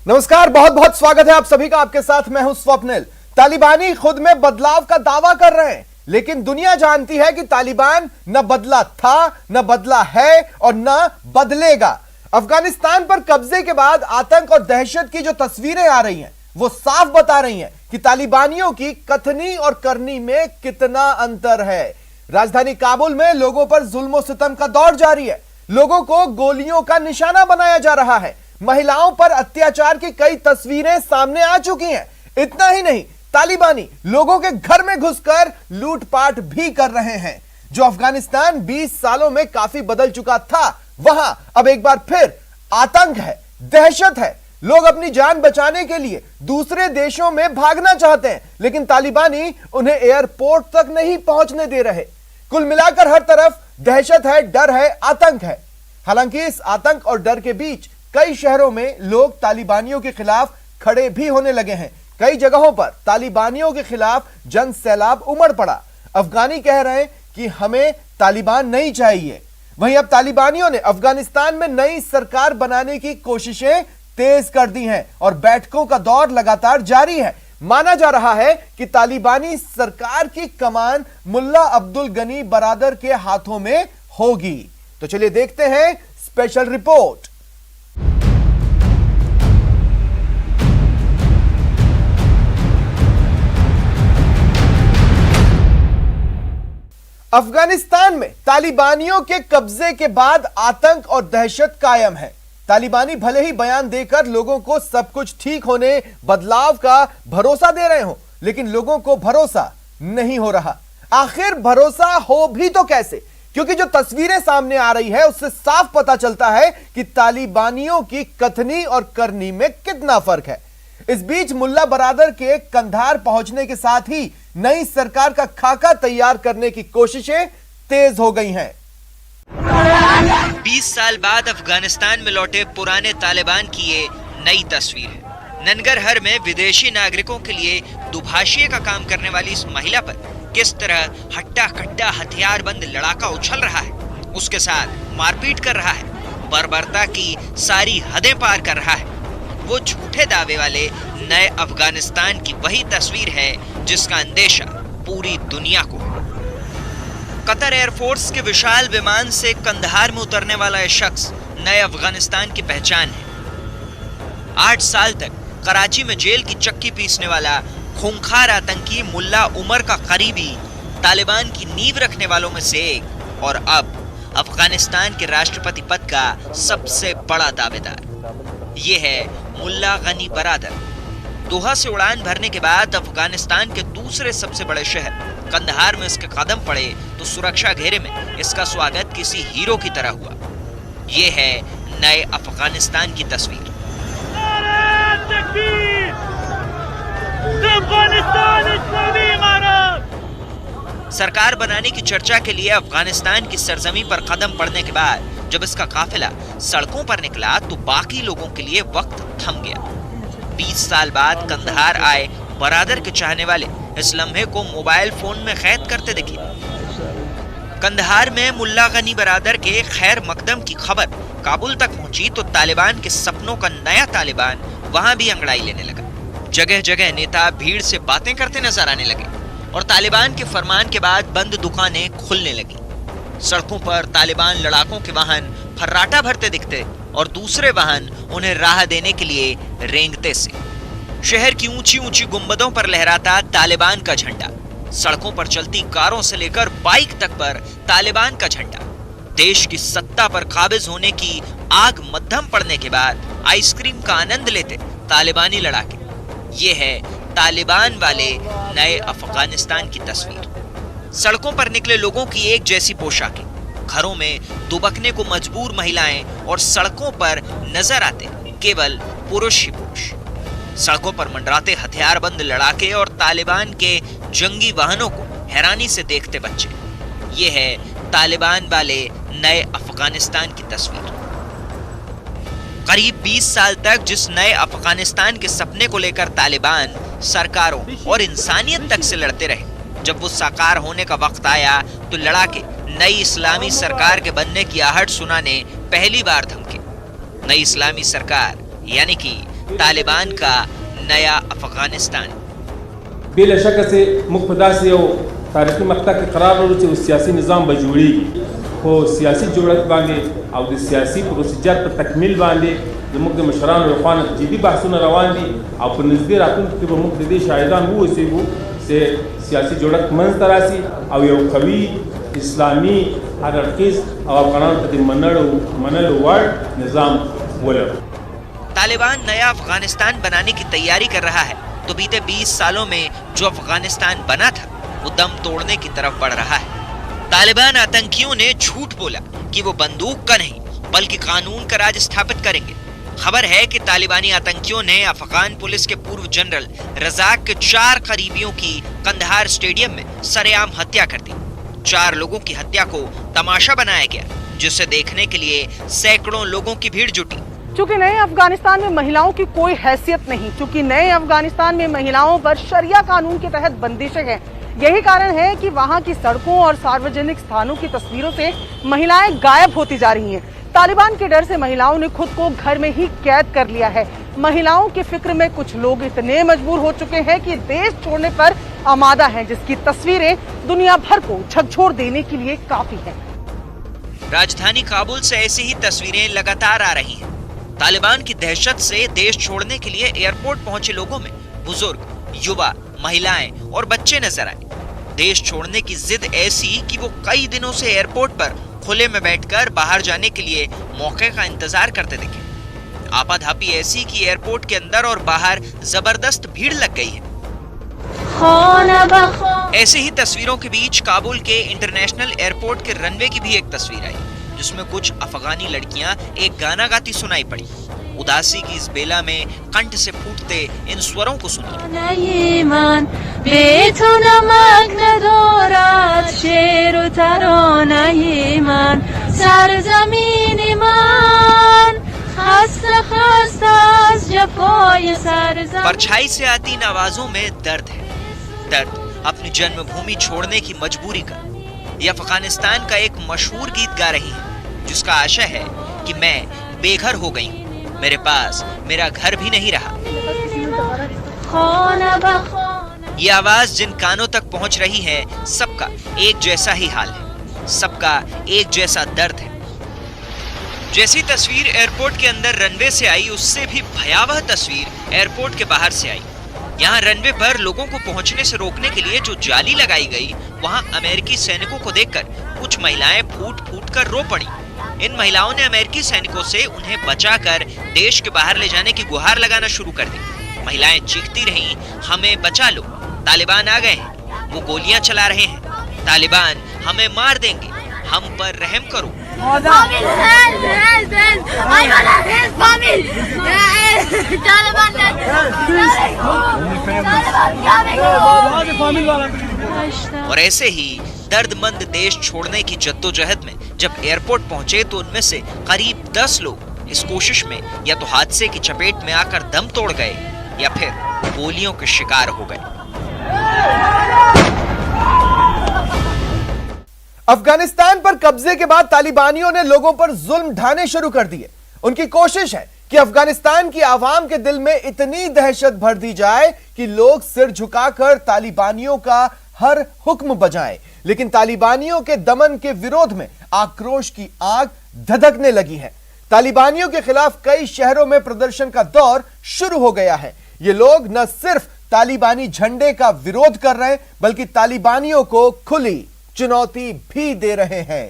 नमस्कार, बहुत बहुत स्वागत है आप सभी का। आपके साथ मैं हूं स्वप्निल। तालिबानी खुद में बदलाव का दावा कर रहे हैं, लेकिन दुनिया जानती है कि तालिबान न बदला था, न बदला है और न बदलेगा। अफगानिस्तान पर कब्जे के बाद आतंक और दहशत की जो तस्वीरें आ रही हैं, वो साफ बता रही हैं कि तालिबानियों की कथनी और करनी में कितना अंतर है। राजधानी काबुल में लोगों पर जुल्म सितम का दौर जारी है। लोगों को गोलियों का निशाना बनाया जा रहा है। महिलाओं पर अत्याचार की कई तस्वीरें सामने आ चुकी हैं। इतना ही नहीं, तालिबानी लोगों के घर में घुसकर लूटपाट भी कर रहे हैं। जो अफगानिस्तान 20 सालों में काफी बदल चुका था, वहां अब एक बार फिर आतंक है, दहशत है। लोग अपनी जान बचाने के लिए दूसरे देशों में भागना चाहते हैं, लेकिन तालिबानी उन्हें एयरपोर्ट तक नहीं पहुंचने दे रहे। कुल मिलाकर हर तरफ दहशत है, डर है, आतंक है। हालांकि इस आतंक और डर के बीच कई शहरों में लोग तालिबानियों के खिलाफ खड़े भी होने लगे हैं। कई जगहों पर तालिबानियों के खिलाफ जन सैलाब उमड़ पड़ा। अफगानी कह रहे हैं कि हमें तालिबान नहीं चाहिए। वहीं अब तालिबानियों ने अफगानिस्तान में नई सरकार बनाने की कोशिशें तेज कर दी हैं और बैठकों का दौर लगातार जारी है। माना जा रहा है कि तालिबानी सरकार की कमान मुल्ला अब्दुल गनी बरादर के हाथों में होगी। तो चलिए देखते हैं स्पेशल रिपोर्ट। अफगानिस्तान में तालिबानियों के कब्जे के बाद आतंक और दहशत कायम है। तालिबानी भले ही बयान देकर लोगों को सब कुछ ठीक होने, बदलाव का भरोसा दे रहे हो, लेकिन लोगों को भरोसा नहीं हो रहा। आखिर भरोसा हो भी तो कैसे? क्योंकि जो तस्वीरें सामने आ रही है उससे साफ पता चलता है कि तालिबानियों की कथनी और करनी में कितना फर्क है। इस बीच मुल्ला बरादर के कंधार पहुंचने के साथ ही नई सरकार का खाका तैयार करने की कोशिशें तेज हो गई हैं। 20 साल बाद अफगानिस्तान में लौटे पुराने तालिबान की ये नई तस्वीर है। ननगरहर में विदेशी नागरिकों के लिए दुभाषिए का काम करने वाली इस महिला पर किस तरह हट्टा कट्टा हथियारबंद लड़ाका उछल रहा है, उसके साथ मारपीट कर रहा है, बर्बरता की सारी हदें पार कर रहा है। वो झूठे दावे वाले नए अफगानिस्तान की वही तस्वीर है जिसका अंदेशा पूरी दुनिया को। कतर एयरफोर्स के विशाल विमान से कंधार में उतरने वाला यह शख्स नए अफगानिस्तान की पहचान है। 8 साल तक कराची में जेल की चक्की पीसने वाला खूंखार आतंकी मुल्ला उमर का करीबी, तालिबान की नींव रखने वालों में से एक और अब अफगानिस्तान के राष्ट्रपति पद का सबसे बड़ा दावेदार, ये है मुल्ला गनी बरादर। दोहा से उड़ान भरने के बाद अफगानिस्तान के दूसरे सबसे बड़े शहर कंधार में इसके कदम पड़े तो सुरक्षा घेरे में इसका स्वागत किसी हीरो की तरह हुआ। ये है नए अफगानिस्तान की तस्वीर। सरकार बनाने की चर्चा के लिए अफगानिस्तान की सरजमी पर कदम पड़ने के बाद जब इसका काफिला सड़कों पर निकला तो बाकी लोगों के लिए वक्त थम गया। 20 साल बाद कंधार आए बरादर के चाहने वाले इस लम्हे को मोबाइल फोन में कैद करते दिखे। कंधार में मुल्ला गनी बरादर के खैर मकदम की खबर काबुल तक पहुंची तो तालिबान के सपनों का नया तालिबान वहां भी अंगड़ाई लेने लगा। जगह जगह नेता भीड़ से बातें करते नजर आने लगे और तालिबान के फरमान के बाद बंद दुकानें खुलने लगी। सड़कों पर तालिबान लड़ाकों के वाहन फर्राटा भरते दिखते और दूसरे वाहन उन्हें राह देने के लिए रेंगते से। शहर की ऊंची ऊंची गुंबदों पर लहराता तालिबान का झंडा, सड़कों पर चलती कारों से लेकर बाइक तक पर तालिबान का झंडा। देश की सत्ता पर काबिज होने की आग मध्यम पड़ने के बाद आइसक्रीम का आनंद लेते तालिबानी लड़ाके। ये है तालिबान वाले नए अफगानिस्तान की तस्वीर। सड़कों पर निकले लोगों की एक जैसी पोशाकें, घरों में दुबकने को मजबूर महिलाएं और सड़कों पर नजर आते केवल पुरुष ही पुरुष। सड़कों पर मंडराते हथियारबंद लड़ाके और तालिबान के जंगी वाहनों को हैरानी से देखते बच्चे। ये है तालिबान वाले नए अफगानिस्तान की तस्वीर। करीब 20 साल तक जिस नए अफगानिस्तान के सपने को लेकर तालिबान सरकारों और इंसानियत तक से लड़ते रहे, जब वो साकार होने का वक्त आया तो लड़ाके नई इस्लामी सरकार के बनने की आहट सुनाने पहली बार थमके। नई इस्लामी सरकार यानी कि तालिबान का नया अफगानिस्तान। बेला शक से मुख्तदा से तारीखी मकता के करार हो सियासी निज़ाम बजूड़ी हो सियासी जरूरत बांधे और सियासी प्रोसीजर पर तकमील बांधे मुख्य मशरान रफान जिदी बहसुन रवान दी और नजदे रातुन के मुख्तदे शाहिदान वो से सियासी जरूरत मंज तरासी और यो कवी इस्लामी हरकीस और कानून मनल वर्ड निज़ाम बोले। तालिबान नया अफगानिस्तान बनाने की तैयारी कर रहा है तो बीते 20 सालों में जो अफगानिस्तान बना था वो दम तोड़ने की तरफ बढ़ रहा है। तालिबान आतंकियों ने झूठ बोला कि वो बंदूक का नहीं बल्कि कानून का राज स्थापित करेंगे। खबर है कि तालिबानी आतंकियों ने अफगान पुलिस के पूर्व जनरल रजाक के 4 करीबियों की कंधार स्टेडियम में सरेआम हत्या कर दी। 4 लोगों की हत्या को तमाशा बनाया गया जिसे देखने के लिए सैकड़ों लोगों की भीड़ जुटी। चूंकि नए अफगानिस्तान में महिलाओं की कोई हैसियत नहीं, चूंकि नए अफगानिस्तान में महिलाओं पर शरिया कानून के तहत बंदिशें हैं, यही कारण है कि वहां की सड़कों और सार्वजनिक स्थानों की तस्वीरों से महिलाएं गायब होती जा रही हैं। तालिबान के डर से महिलाओं ने खुद को घर में ही कैद कर लिया है। महिलाओं की फिक्र में कुछ लोग इतने मजबूर हो चुके हैं कि देश छोड़ने पर आमादा हैं, जिसकी तस्वीरें दुनिया भर को झकझोर देने के लिए काफी है। राजधानी काबुल से ऐसी ही तस्वीरें लगातार आ रही हैं। तालिबान की दहशत से देश छोड़ने के लिए एयरपोर्ट पहुंचे लोगों में बुजुर्ग, युवा, महिलाएं और बच्चे नजर आए। देश छोड़ने की जिद ऐसी कि वो कई दिनों से एयरपोर्ट पर खुले में बैठकर बाहर जाने के लिए मौके का इंतजार करते दिखे। आपाधापी ऐसी कि एयरपोर्ट के अंदर और बाहर जबरदस्त भीड़ लग गई है। ऐसे ही तस्वीरों के बीच काबुल के इंटरनेशनल एयरपोर्ट के रनवे की भी एक तस्वीर आई जिसमें कुछ अफगानी लड़कियां एक गाना गाती सुनाई पड़ी। उदासी की इस बेला में कंठ से फूटते इन स्वरों को सुनिए। परछाई से आती इन आवाजों में दर्द है, दर्द अपनी जन्मभूमि छोड़ने की मजबूरी का। ये अफगानिस्तान का एक मशहूर गीत गा रही है जिसका आशय है कि मैं बेघर हो गई हूँ, मेरे पास मेरा घर भी नहीं रहा। ये आवाज जिन कानों तक पहुंच रही है सबका एक जैसा ही हाल है, सबका एक जैसा दर्द है। जैसी तस्वीर एयरपोर्ट के अंदर रनवे से आई उससे भी भयावह तस्वीर एयरपोर्ट के बाहर से आई। यहाँ रनवे पर लोगों को पहुंचने से रोकने के लिए जो जाली लगाई गई वहाँ अमेरिकी सैनिकों को देखकर कुछ महिलाएं फूट फूट कर रो पड़ी। इन महिलाओं ने अमेरिकी सैनिकों से उन्हें बचाकर देश के बाहर ले जाने की गुहार लगाना शुरू कर दी। महिलाएं चीखती रहीं, हमें बचा लो, तालिबान आ गए हैं, वो गोलियां चला रहे हैं, तालिबान हमें मार देंगे, हम पर रहम करो। और ऐसे ही दर्दमंद देश छोड़ने की जद्दोजहद में जब एयरपोर्ट पहुंचे तो उनमें से करीब 10 लोग इस कोशिश में या तो हादसे की चपेट में आकर दम तोड़ गए या फिर गोलियों के शिकार हो गए। अफगानिस्तान पर कब्जे के बाद तालिबानियों ने लोगों पर जुल्म ढाने शुरू कर दिए। उनकी कोशिश है कि अफगानिस्तान की आवाम के दिल में इतनी दहशत भर दी जाए कि लोग सिर झुकाकर तालिबानियों का हर हुक्म बजाएं। लेकिन तालिबानियों के दमन के विरोध में आक्रोश की आग धधकने लगी है। तालिबानियों के खिलाफ कई शहरों में प्रदर्शन का दौर शुरू हो गया है। ये लोग न सिर्फ तालिबानी झंडे का विरोध कर रहे हैं बल्कि तालिबानियों को खुली चुनौती भी दे रहे हैं।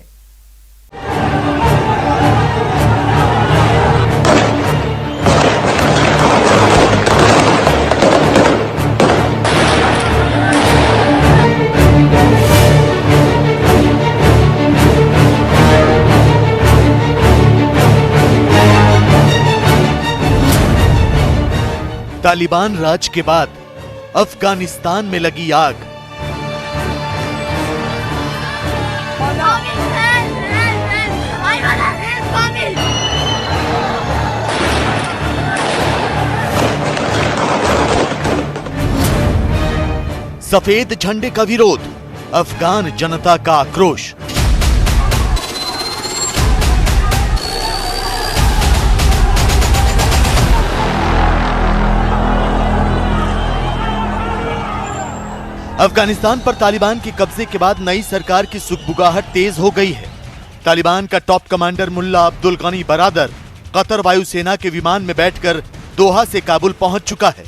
तालिबान राज के बाद अफगानिस्तान में लगी आग। सफेद झंडे का विरोध, अफगान जनता का आक्रोश। अफगानिस्तान पर तालिबान के कब्जे के बाद नई सरकार की सुगबुगाहट तेज हो गई है। तालिबान का टॉप कमांडर मुल्ला अब्दुल गनी बरादर कतर वायुसेना के विमान में बैठकर दोहा से काबुल पहुंच चुका है।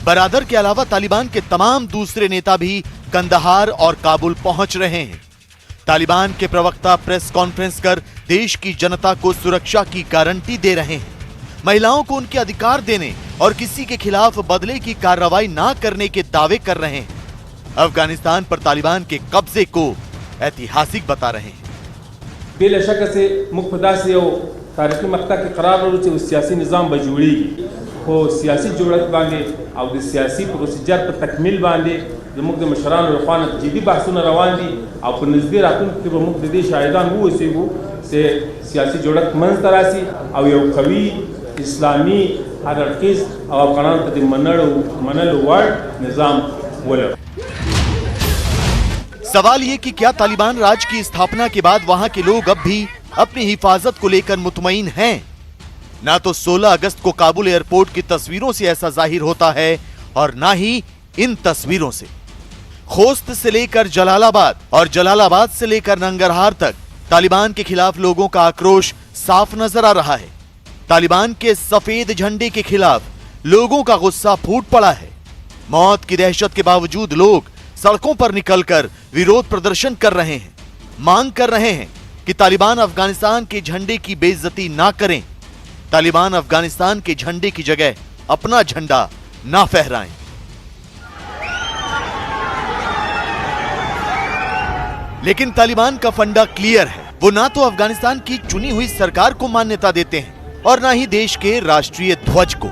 बरादर के अलावा तालिबान के तमाम दूसरे नेता भी कंदहार और काबुल पहुंच रहे हैं। तालिबान के प्रवक्ता प्रेस कॉन्फ्रेंस कर देश की जनता को सुरक्षा की गारंटी दे रहे हैं। महिलाओं को उनके अधिकार देने और किसी के खिलाफ बदले की कार्रवाई ना करने के दावे कर रहे हैं। अफगानिस्तान पर तालिबान के कब्जे को ऐतिहासिक बता रहे हैं। बेला शक से मुख्तदा से तारीखी मक्ता के करार और सियासी निज़ाम बजूड़ी हो सियासी जरूरत बांधे और सियासी प्रोसीजर पर तकमील बांधे मुख्य मशरान और खान जिदी बहसुन रवान दी और नजदीर आतुन के प्रमुख दे शायदान वो से सियासी जरूरत मंज तरासी और यो कवि इस्लामी हर अर्किस और अफगान तक मनल वर्ड निज़ाम बोला। सवाल ये कि क्या तालिबान राज की स्थापना के बाद वहां के लोग अब भी अपनी हिफाजत को लेकर मुतमईन हैं? ना तो 16 अगस्त को काबुल एयरपोर्ट की तस्वीरों से ऐसा जाहिर होता है और ना ही इन तस्वीरों से। खोस्त से लेकर जलालाबाद और जलालाबाद से लेकर नंगरहार तक तालिबान के खिलाफ लोगों का आक्रोश साफ नजर आ रहा है। तालिबान के सफेद झंडे के खिलाफ लोगों का गुस्सा फूट पड़ा है। मौत की दहशत के बावजूद लोग सड़कों पर निकलकर विरोध प्रदर्शन कर रहे हैं, मांग कर रहे हैं कि तालिबान अफगानिस्तान के झंडे की बेइज्जती ना करें, तालिबान अफगानिस्तान के झंडे की जगह अपना झंडा ना फहराएं। लेकिन तालिबान का फंडा क्लियर है, वो ना तो अफगानिस्तान की चुनी हुई सरकार को मान्यता देते हैं और ना ही देश के राष्ट्रीय ध्वज को।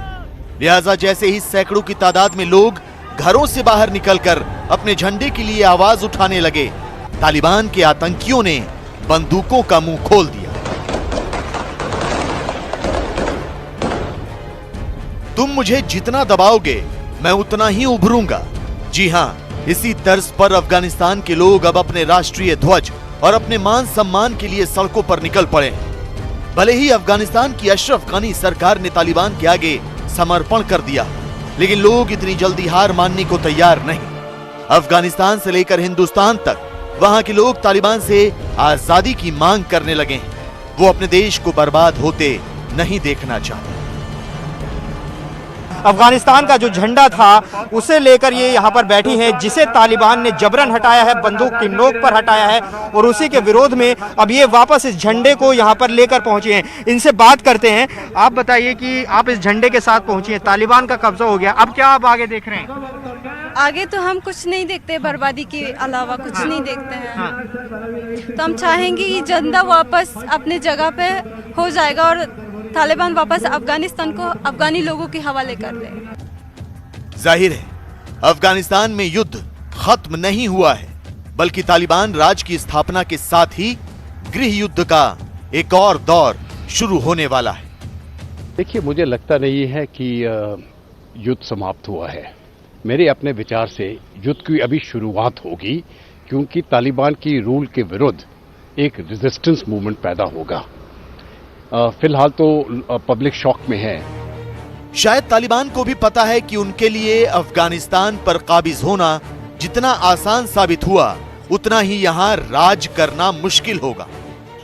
लिहाजा जैसे ही सैकड़ों की तादाद में लोग घरों से बाहर निकलकर अपने झंडे के लिए आवाज उठाने लगे, तालिबान के आतंकियों ने बंदूकों का मुंह खोल दिया। तुम मुझे जितना दबाओगे मैं उतना ही उभरूंगा। जी हां, इसी तर्ज पर अफगानिस्तान के लोग अब अपने राष्ट्रीय ध्वज और अपने मान सम्मान के लिए सड़कों पर निकल पड़े हैं। भले ही अफगानिस्तान की अशरफ गनी सरकार ने तालिबान के आगे समर्पण कर दिया, लेकिन लोग इतनी जल्दी हार मानने को तैयार नहीं। अफगानिस्तान से लेकर हिंदुस्तान तक वहां के लोग तालिबान से आजादी की मांग करने लगे हैं। वो अपने देश को बर्बाद होते नहीं देखना चाहते। अफगानिस्तान का जो झंडा था उसे लेकर ये यहाँ पर बैठी है, जिसे तालिबान ने जबरन हटाया है, बंदूक की नोक पर हटाया है और उसी के विरोध में अब ये वापस इस झंडे को यहाँ पर लेकर पहुंचे हैं। इनसे बात करते हैं। आप बताइए कि आप इस झंडे के साथ पहुंची हैं, तालिबान का कब्जा हो गया, अब क्या आप आगे देख रहे हैं? आगे तो हम कुछ नहीं देखते, बर्बादी के अलावा कुछ नहीं देखते हैं। तो हम चाहेंगे कि झंडा वापस अपने जगह पे हो जाएगा और तालिबान वापस अफगानिस्तान को अफगानी लोगों के हवाले कर दे। जाहिर है अफगानिस्तान में युद्ध खत्म नहीं हुआ है, बल्कि तालिबान राज की स्थापना के साथ ही गृह युद्ध का एक और दौर शुरू होने वाला है। देखिए, मुझे लगता नहीं है कि युद्ध समाप्त हुआ है। मेरे अपने विचार से युद्ध की अभी शुरुआत होगी, क्योंकि तालिबान की रूल के विरुद्ध एक रेजिस्टेंस मूवमेंट पैदा होगा। फिलहाल तो पब्लिक शॉक में है। शायद तालिबान को भी पता है कि उनके लिए अफगानिस्तान पर काबिज होना जितना आसान साबित हुआ, उतना ही यहां राज करना मुश्किल होगा।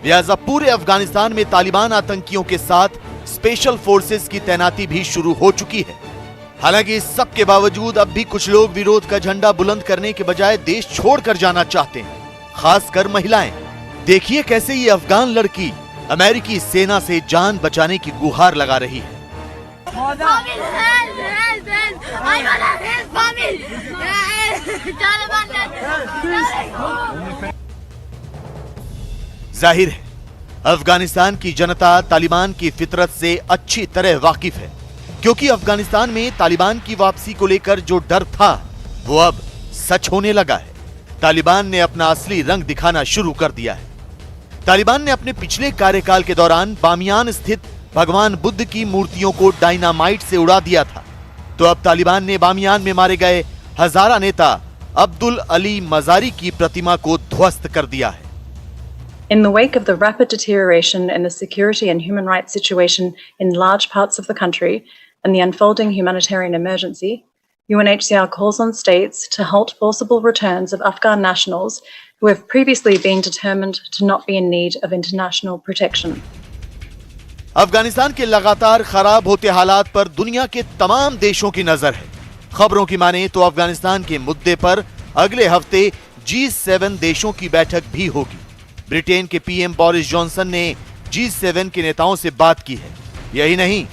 लिहाजा पूरे अफगानिस्तान में तालिबान आतंकियों के साथ स्पेशल फोर्सेस की तैनाती भी शुरू हो चुकी है। हालांकि इस सब के बावजूद अब भी कुछ लोग विरोध का झंडा बुलंद करने के बजाय देश छोड़कर जाना चाहते हैं, खासकर महिलाएं। देखिए कैसे ये अफगान लड़की अमेरिकी सेना से जान बचाने की गुहार लगा रही है। जाहिर है अफगानिस्तान की जनता तालिबान की फितरत से अच्छी तरह वाकिफ है, क्योंकि अफगानिस्तान में तालिबान की वापसी को लेकर जो डर था वो अब सच होने लगा है। तालिबान ने अपना असली रंग दिखाना शुरू कर दिया है। तालिबान ने अपने पिछले कार्यकाल के दौरान बामियान स्थित भगवान बुद्ध की मूर्तियों को डायनामाइट से उड़ा दिया था, तो अब तालिबान ने बामियान में मारे गए हजारा नेता अब्दुल अली मजारी की प्रतिमा को ध्वस्त कर दिया है। In the wake of the rapid deterioration in the security and human rights situation in large parts of the country and the unfolding humanitarian emergency, UNHCR calls on states to halt forcible returns of Afghan nationals who have previously been determined to not be in need of international protection. Afghanistan के लगातार खराब होते हालात पर दुनिया के तमाम देशों की नजर है। खबरों की माने तो अफगानिस्तान के मुद्दे पर अगले हफ्ते G7 देशों की बैठक भी होगी। ब्रिटेन के पीएम बोरिस जॉनसन ने G7 के नेताओं से बात की है। यही नहीं,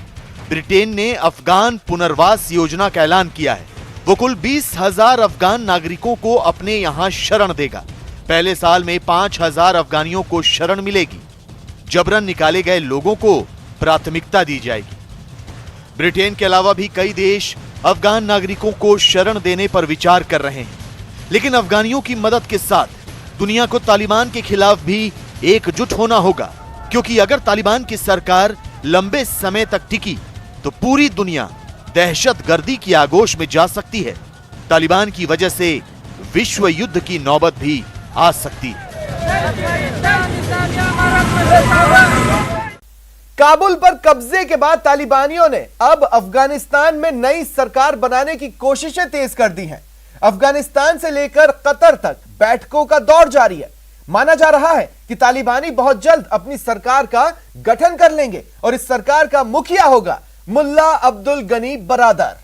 ब्रिटेन ने अफगान पुनर्वास योजना का ऐलान किया है। वो कुल 20,000 अफगान नागरिकों को अपने यहां शरण देगा। पहले साल में 5,000 अफगानियों को शरण मिलेगी। जबरन निकाले गए लोगों को प्राथमिकता दी जाएगी। ब्रिटेन के अलावा भी कई देश अफगान नागरिकों को शरण देने पर विचार कर रहे हैं, लेकिन अफगानियों की मदद के साथ दुनिया को तालिबान के खिलाफ भी एकजुट होना होगा, क्योंकि अगर तालिबान की सरकार लंबे समय तक टिकी तो पूरी दुनिया दहशतगर्दी की आगोश में जा सकती है। तालिबान की वजह से विश्व युद्ध की नौबत भी आ सकती है। काबुल पर कब्जे के बाद तालिबानियों ने अब अफगानिस्तान में नई सरकार बनाने की कोशिशें तेज कर दी हैं। अफगानिस्तान से लेकर कतर तक बैठकों का दौर जारी है। माना जा रहा है कि तालिबानी बहुत जल्द अपनी सरकार का गठन कर लेंगे और इस सरकार का मुखिया होगा मुल्ला अब्दुल गनी बरादर।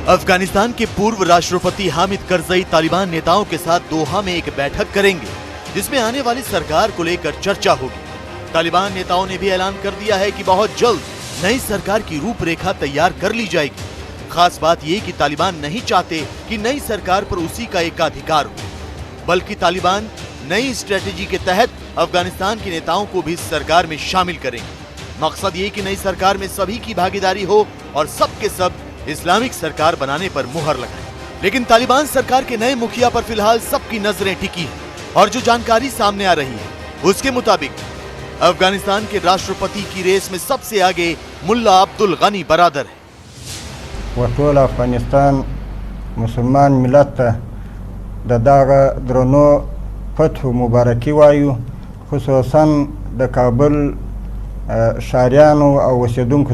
अफगानिस्तान के पूर्व राष्ट्रपति हामिद करजई तालिबान नेताओं के साथ दोहा में एक बैठक करेंगे, जिसमें आने वाली सरकार को लेकर चर्चा होगी। तालिबान नेताओं ने भी ऐलान कर दिया है कि बहुत जल्द नई सरकार की रूपरेखा तैयार कर ली जाएगी। खास बात यह कि तालिबान नहीं चाहते कि नई सरकार पर उसी का एकाधिकार हो, बल्कि तालिबान नई स्ट्रेटेजी के तहत अफगानिस्तान के नेताओं को भी इस सरकार में शामिल करेंगे। मकसद ये कि नई सरकार में सभी की भागीदारी हो और सब के सब इस्लामिक सरकार बनाने पर मुहर लगाए। लेकिन तालिबान सरकार के नए मुखिया पर फिलहाल सबकी नजरें टिकी हैं और जो जानकारी सामने आ रही है उसके मुताबिक अफगानिस्तान के राष्ट्रपति की रेस में सबसे आगे मुल्ला अब्दुल गनी बरादर है। वटोल अफगानिस्तान मुसलमान मिलत द दागा द्रोनो फतह मुबारकी वायु, खुसूसन द काबुल शारियानो और ओसेदुंकु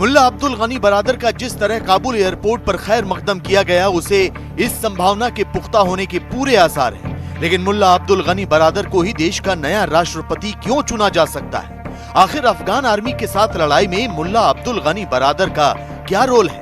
मुल्ला अब्दुल गनी बरादर का जिस तरह काबुल एयरपोर्ट पर खैर मकदम किया गया, उसे इस संभावना के पुख्ता होने के पूरे आसार हैं। लेकिन मुल्ला अब्दुल गनी बरादर को ही देश का नया राष्ट्रपति क्यों चुना जा सकता है? आखिर अफगान आर्मी के साथ लड़ाई में मुल्ला अब्दुल गनी बरादर का क्या रोल है?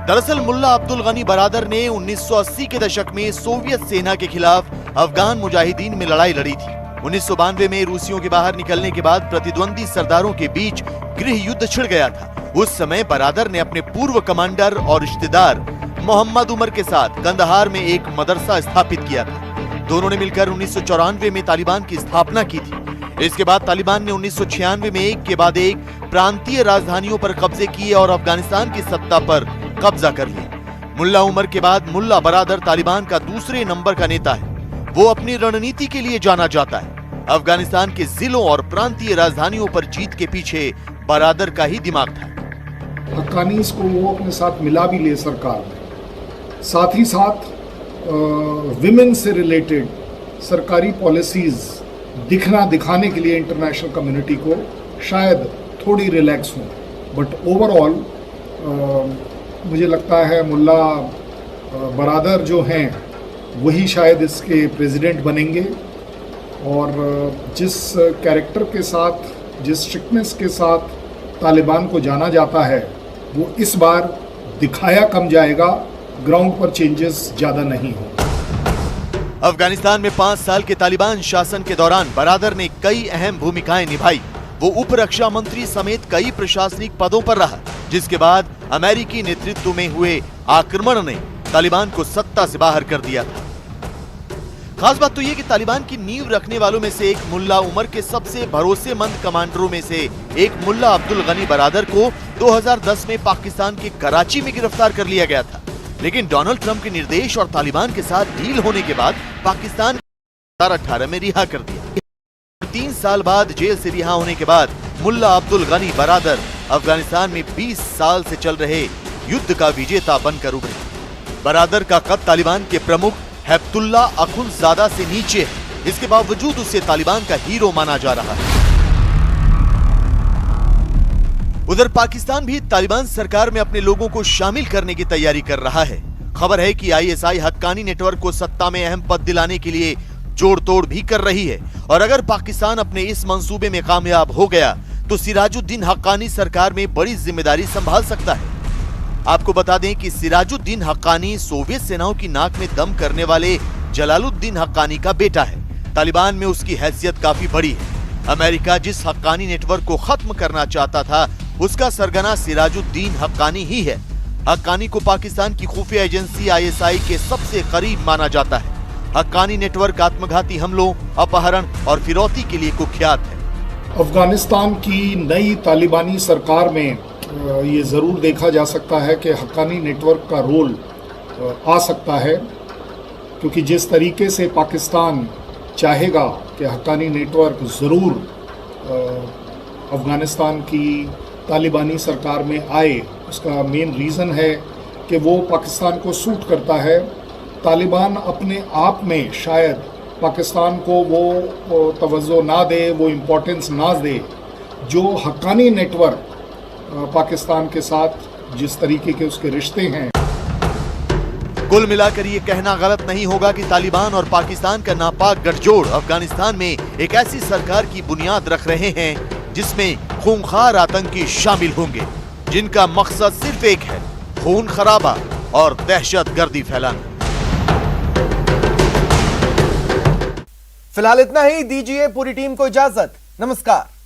दरअसल मुल्ला अब्दुल गनी बरादर ने 1980 के दशक में सोवियत सेना के खिलाफ अफगान मुजाहिदीन में लड़ाई लड़ी थी। 1992 में रूसियों के बाहर निकलने के बाद प्रतिद्वंदी सरदारों के बीच गृह युद्ध छिड़ गया था। उस समय बरादर ने अपने पूर्व कमांडर और रिश्तेदार मोहम्मद उमर के साथ कंदहार में एक मदरसा स्थापित किया था। दोनों ने मिलकर 1994 में तालिबान की स्थापना की थी। इसके बाद तालिबान ने 1996 में एक के बाद एक प्रांतीय राजधानियों पर कब्जे किए और अफगानिस्तान की सत्ता पर कब्जा कर लिया। मुल्ला उमर के बाद मुल्ला बरादर तालिबान का दूसरे नंबर का नेता है। वो अपनी रणनीति के लिए जाना जाता है। अफगानिस्तान के जिलों और प्रांतीय राजधानियों पर जीत के पीछे बरादर का ही दिमाग था। हक्कानीस को वो अपने साथ मिला भी ले सरकार में, साथ ही साथ विमेन से रिलेटेड सरकारी पॉलिसीज दिखाने के लिए इंटरनेशनल कम्युनिटी को शायद थोड़ी रिलैक्स हो, बट ओवरऑल मुझे लगता है मुल्ला बरादर जो हैं वही शायद इसके प्रेसिडेंट बनेंगे। और जिस कैरेक्टर के साथ, जिस स्ट्रिक्टनेस के साथ तालिबान को जाना जाता है, वो इस बार दिखाया कम जाएगा, ग्राउंड पर चेंजेस ज्यादा नहीं हो। अफगानिस्तान में 5 साल के तालिबान शासन के दौरान बरादर ने कई अहम भूमिकाएं निभाई। वो उप रक्षा मंत्री समेत कई प्रशासनिक पदों पर रहा, जिसके बाद अमेरिकी नेतृत्व में हुए आक्रमण ने तालिबान को सत्ता से बाहर कर दिया था। खास बात तो ये कि तालिबान की नींव रखने वालों में से एक मुल्ला उमर के सबसे भरोसेमंद कमांडरों में से एक मुल्ला अब्दुल गनी बरादर को 2010 में पाकिस्तान के कराची में गिरफ्तार कर लिया गया था, लेकिन डोनाल्ड ट्रंप के निर्देश और तालिबान के साथ डील होने के बाद पाकिस्तान 2018 में रिहा कर दिया। 3 साल बाद जेल से रिहा होने के बाद मुल्ला अब्दुल गनी बरादर अफगानिस्तान में 20 साल से चल रहे युद्ध का विजेता बनकर उभरे। बरादर का कद तालिबान के प्रमुख हैबतुल्ला अखुंज़ादा से नीचे है, इसके बावजूद उसे तालिबान का हीरो माना जा रहा है। उधर पाकिस्तान भी तालिबान सरकार में अपने लोगों को शामिल करने की तैयारी कर रहा है। खबर है कि आईएसआई हक्कानी नेटवर्क को सत्ता में अहम पद दिलाने के लिए जोड़ तोड़ भी कर रही है, और अगर पाकिस्तान अपने इस मंसूबे में कामयाब हो गया तो सिराजुद्दीन हक्कानी सरकार में बड़ी जिम्मेदारी संभाल सकता है। आपको बता दें कि सिराजुद्दीन हक्कानी सोवियत सेनाओं की नाक में दम करने वाले जलालुद्दीन हक्कानी का बेटा है। तालिबान में उसकी हैसियत काफी बड़ी है। अमेरिका जिस हक्कानी नेटवर्क को खत्म करना चाहता था, उसका सरगना सिराजुद्दीन हक्कानी ही है। हक्कानी को पाकिस्तान की खुफिया एजेंसी आईएसआई के सबसे करीब माना जाता है। हक्कानी नेटवर्क आत्मघाती हमलों, अपहरण और फिरौती के लिए कुख्यात है। अफगानिस्तान की नई तालिबानी सरकार में ये ज़रूर देखा जा सकता है कि हक्कानी नेटवर्क का रोल आ सकता है, क्योंकि जिस तरीके से पाकिस्तान चाहेगा कि हक्कानी नेटवर्क ज़रूर अफगानिस्तान की तालिबानी सरकार में आए, उसका मेन रीज़न है कि वो पाकिस्तान को सूट करता है। तालिबान अपने आप में शायद पाकिस्तान को वो तवज्जो ना दे, वो इम्पोर्टेंस ना दे, जो हक्कानी नेटवर्क पाकिस्तान के साथ जिस तरीके के उसके रिश्ते हैं। कुल मिलाकर ये कहना गलत नहीं होगा कि तालिबान और पाकिस्तान का नापाक गठजोड़ अफगानिस्तान में एक ऐसी सरकार की बुनियाद रख रहे हैं जिसमें खूंखार आतंकी शामिल होंगे, जिनका मकसद सिर्फ एक है, खून खराबा और दहशत गर्दी फैलाना। फिलहाल इतना ही, दीजिए पूरी टीम को इजाजत। नमस्कार।